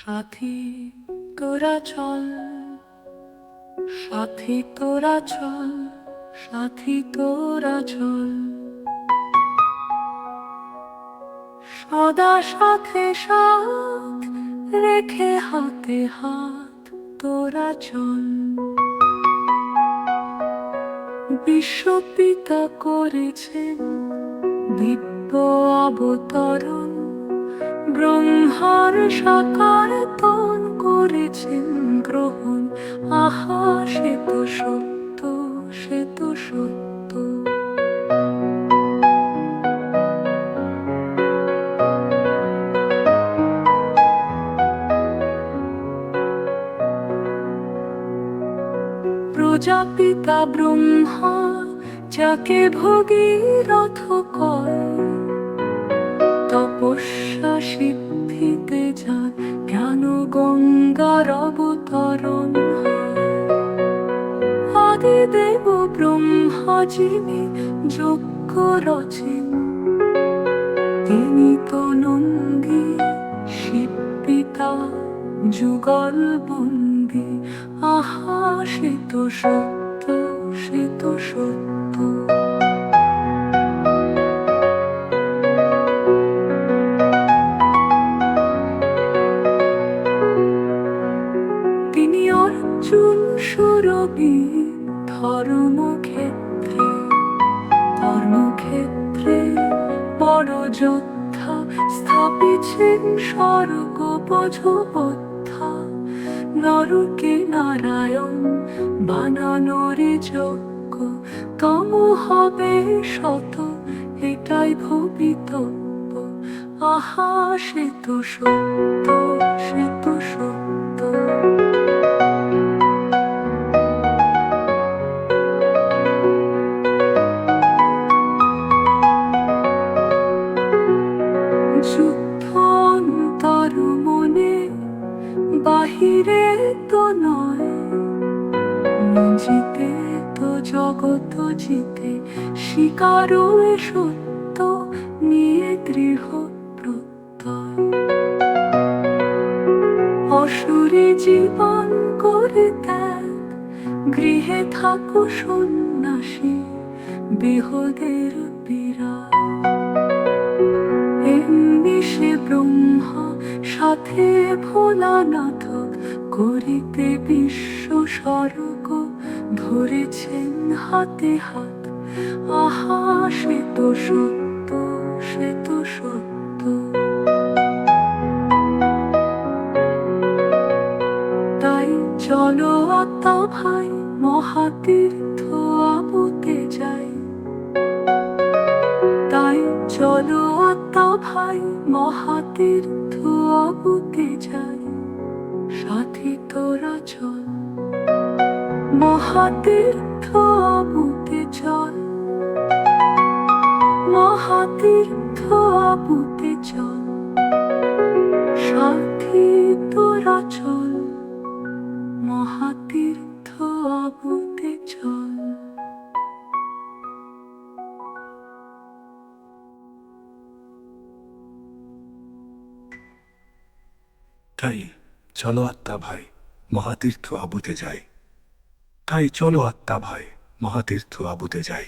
সাথী তোরা চল, সাথী তোরা চল, সাথী তোরা চল, সদা সাথে সাথ রেখে হাতে হাত তোরা চল। বিশ্বপিতা করেছেন দিব্য অবতরণ, ব্রহ্মার সাকার তন করেছেন গ্রহণ। আহা সে তো সত্য, সে তো সত্য। প্রজাপিতা ব্রহ্মা যাকে ভগীরথ কয়, তপস্যা সিদ্ধিতে যার জ্ঞান গঙ্গার অবতরণ। আদিদেব ব্রহ্মা যিনি যজ্ঞ রচেন, তিনি তো নন্দী শিব পিতা যুগল বন্দী। আহা সে তো সত্য, সে তো সত্য। তিনি অর্জুন সুরবি ধর্মক্ষেত্রে, ধর্মক্ষেত্রে বড় যোদ্ধা, স্থাপিছেন স্বর্গ বোঝবদ্ধা। নরকে নারায়ণ বানানোরে যোগ্য, তম হবে শত, এটাই ভবিতব্য। আহা সে তো সত্য, সে তো সত্য। যুদ্ধ অন্তর মনে, বাহিরে তো নয়, জিতে তো জগৎ জিতে। স্বীকারো এ সত্য, নিয়ে দৃঢ় প্রত্যয়। অসুরে জীবন করে ত্যাগ, গৃহে থাকো সন্ন্যাসী, বিহদের বিরাট। এমনি সে ব্রহ্মা সাথে ভোলানাথ, করিতে বিশ্ব স্বর্গ ধরেছেন হাতে হাত। আহা সে তো সত্য, সে তো সত্য। তাই চলো আত্মা ভাই মহাতীর্থ আবুতে যাই, তাই চলো আত্মা ভাই মহাতীর্থ আবুতে যাই। সাথী তোরা চল, মহাতীর্থ আবুতে চল, মহাতীর্থ আবুতে চল। সাথী তোরা চল, মহাতীর্থ আবুতে চল। তাই চলো আত্মা ভাই মহাতীর্থ আবুতে যাই, তাই চলো আত্মা ভাই মহাতীর্থ আবুতে যাই।